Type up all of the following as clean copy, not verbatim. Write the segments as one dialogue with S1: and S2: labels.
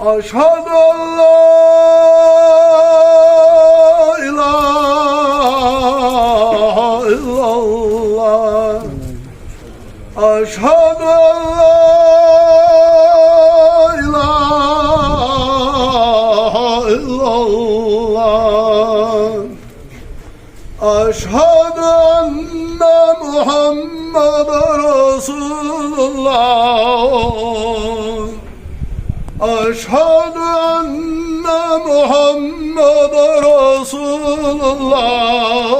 S1: أشهد أن لا إله إلا الله أشهد أن لا إله إلا الله أشهد أن محمد رسول الله أشهد أن محمد رسول الله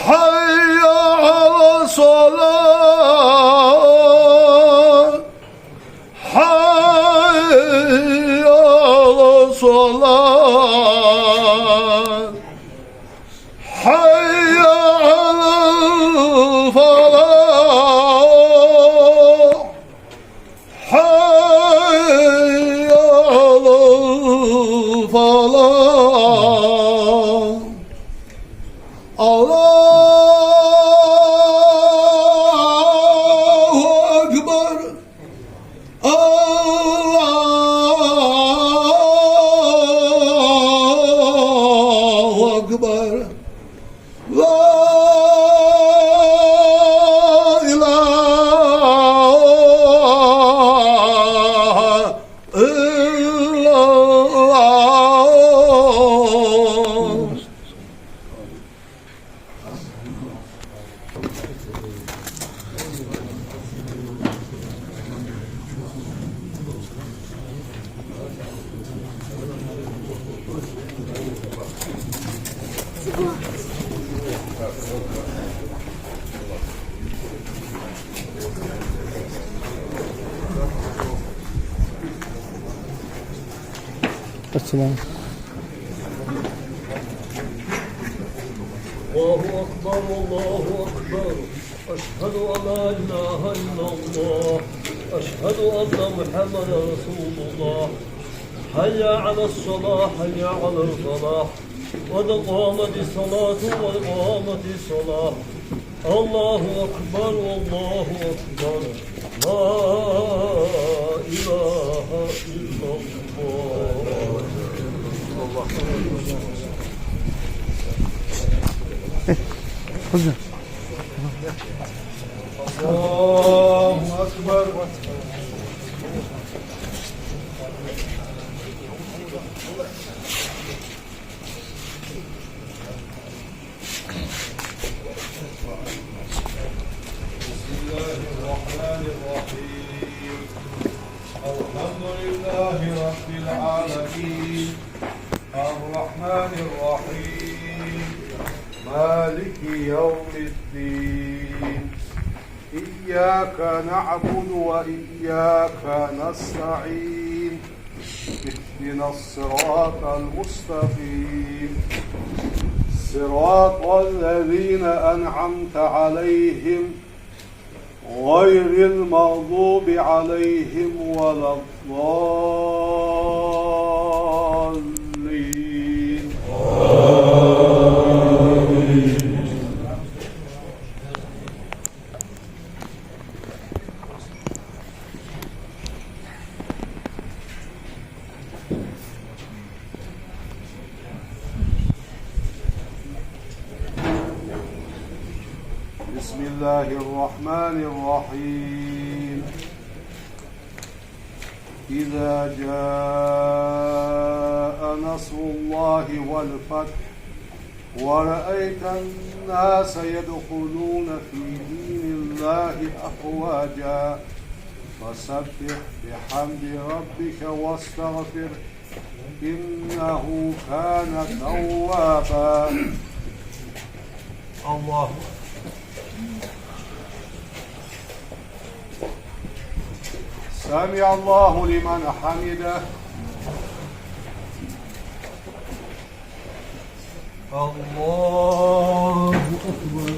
S1: حي على الصلاة حي على الصلاة حي على الفلاح حي على الفلاح الله أكبر الله أكبر لا
S2: السلام.
S3: الله أكبر الله أكبر أشهد أن لا إله إلا الله أشهد أن محمدا رسول الله حي على الصلاة حي على الفلاح قد قامت الصلاة وقامت الصلاة الله أكبر الله أكبر لا إله إلا الله.
S1: الله أكبر بسم الله الرحمن الرحيم الحمد لله رب العالمين الرحمن الرحيم مالك يوم الدين إياك نعبد وإياك نستعين اهدنا الصراط المستقيم صراط الذين أنعمت عليهم غير المغضوب عليهم ولا الضالين بسم الله الرحمن الرحيم إذا جاء نصر الله والفتح ورأيت الناس يدخلون في دين الله أفواجا فسبح بحمد ربك واستغفره إنه كان توابا الله سمع الله لمن حمده. الله أكبر.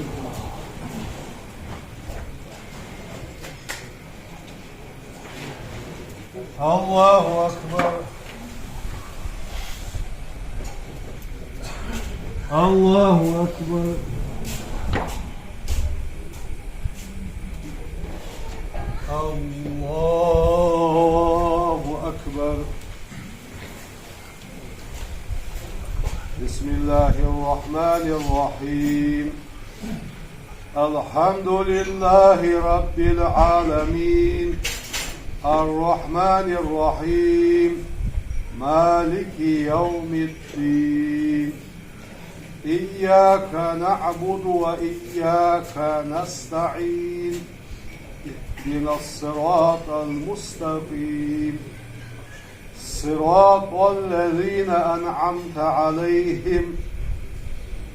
S1: الله أكبر. الله أكبر. الله أكبر. بسم الله الرحمن الرحيم. الحمد لله رب العالمين الرحمن الرحيم مالك يوم الدين. إياك نعبد وإياك نستعين. اهدنا الصراط المستقيم صراط الذين أنعمت عليهم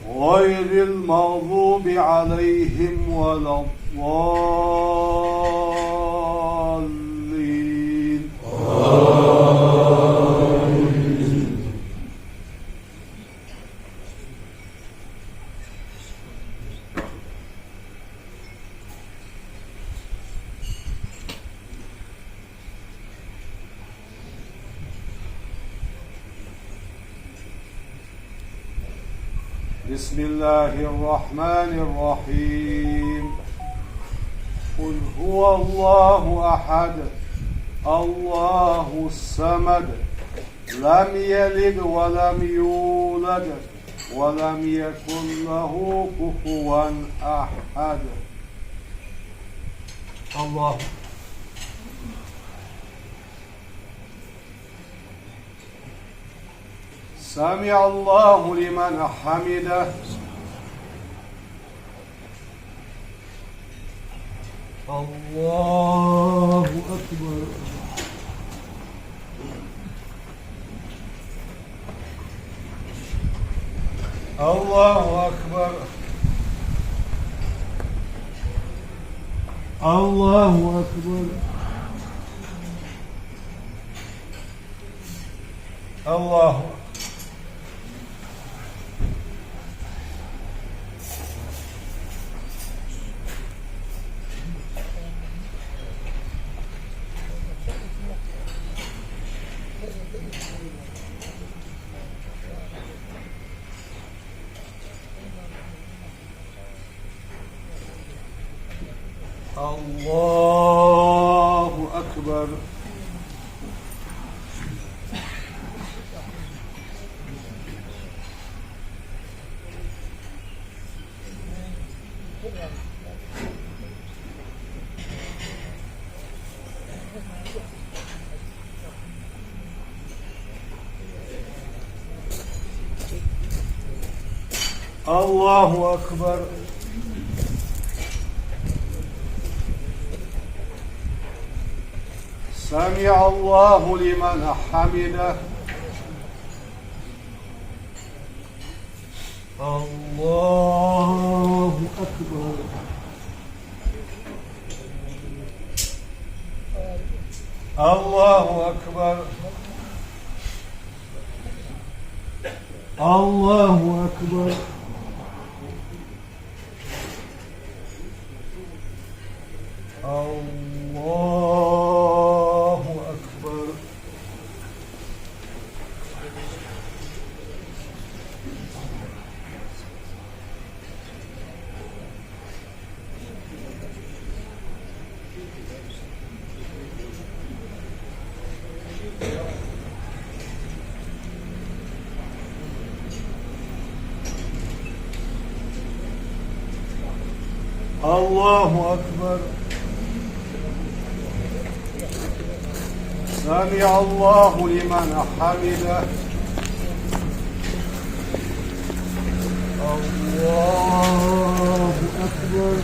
S1: غير المغضوب عليهم ولا الضالين. بسم الله الرحمن الرحيم. قل هو الله أحد الله الصمد لم يلد ولم يولد ولم يكن له كفوا أحد. الله سمع الله لمن حمده. الله أكبر. الله أكبر. الله أكبر. الله الله أكبر. الله أكبر. سمع الله لمن حمده. الله أكبر. الله أكبر. الله أكبر. الله أكبر. الله أكبر. سمع الله لمن حمده. الله أكبر.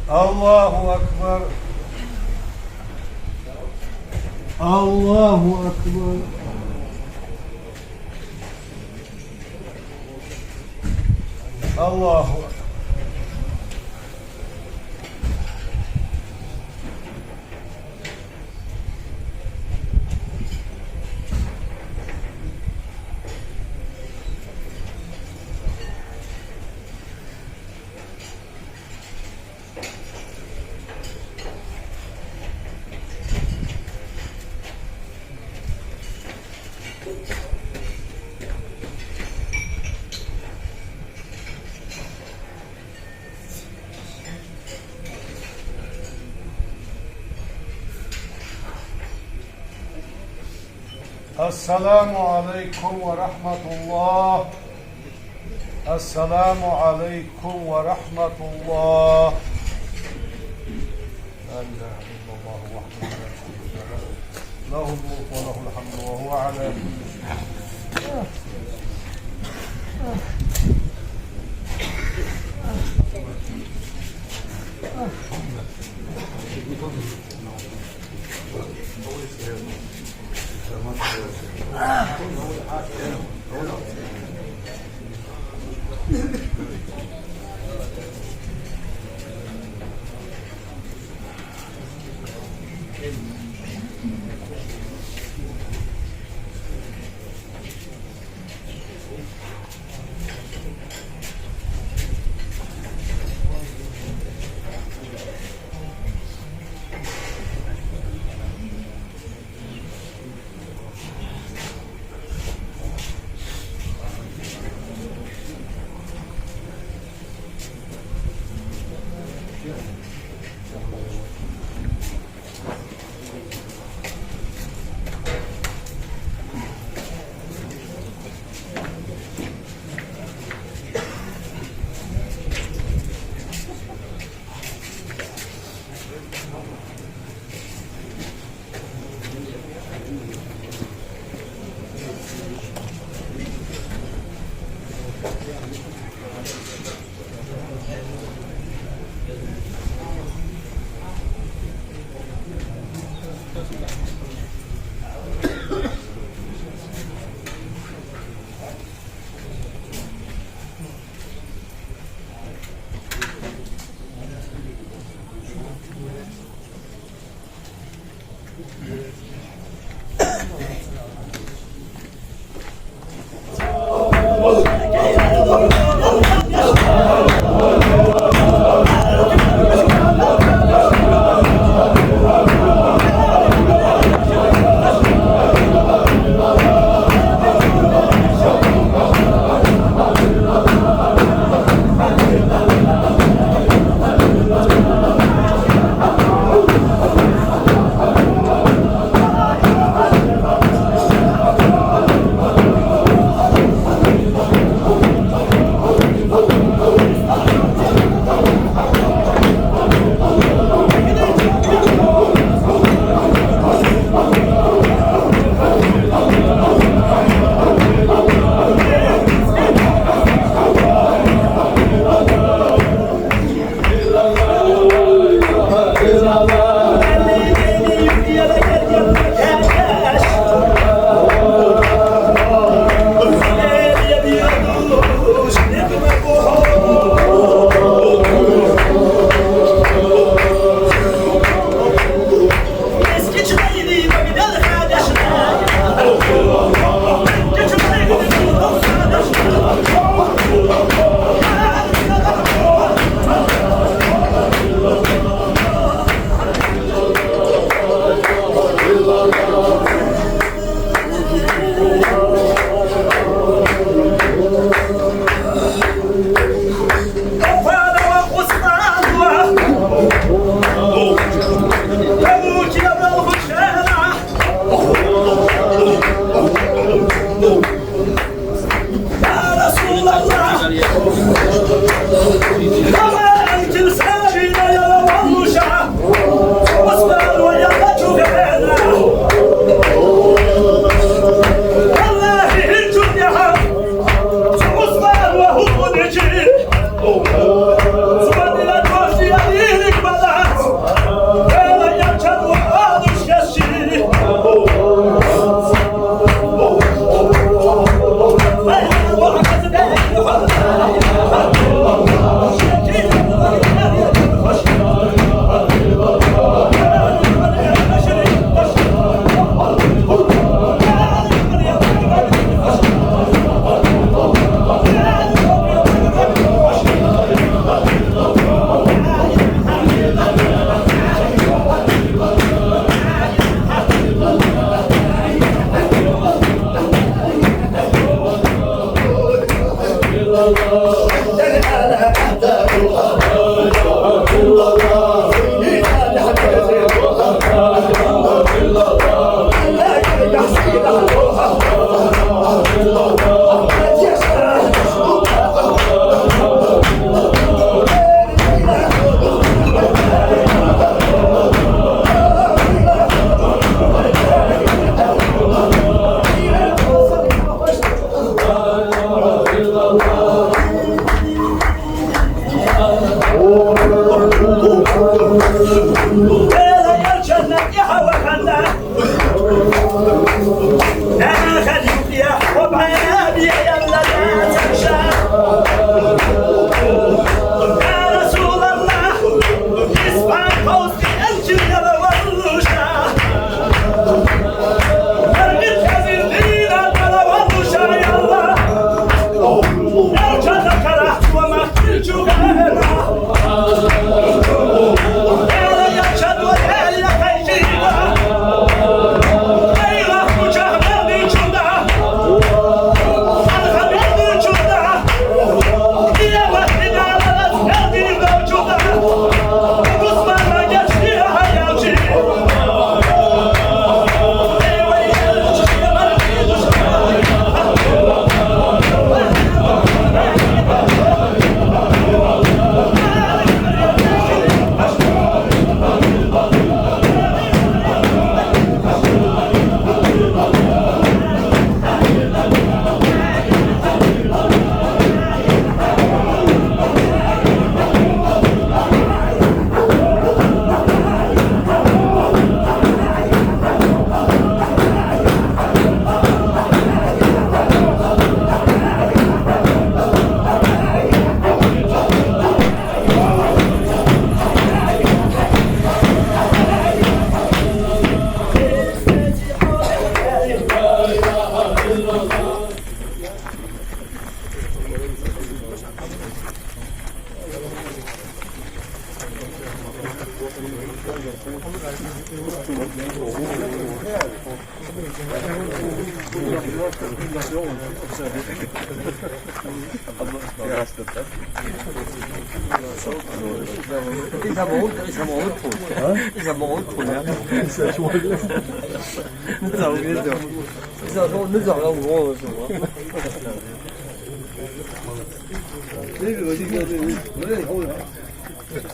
S1: الله أكبر. الله أكبر. الله أكبر. السلام عليكم ورحمة الله. السلام عليكم ورحمة الله. لا إله إلا الله وحده لا شريك له، له الملك وله الحمد وهو على كل شيء.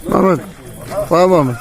S2: Mehmet, var Mehmet.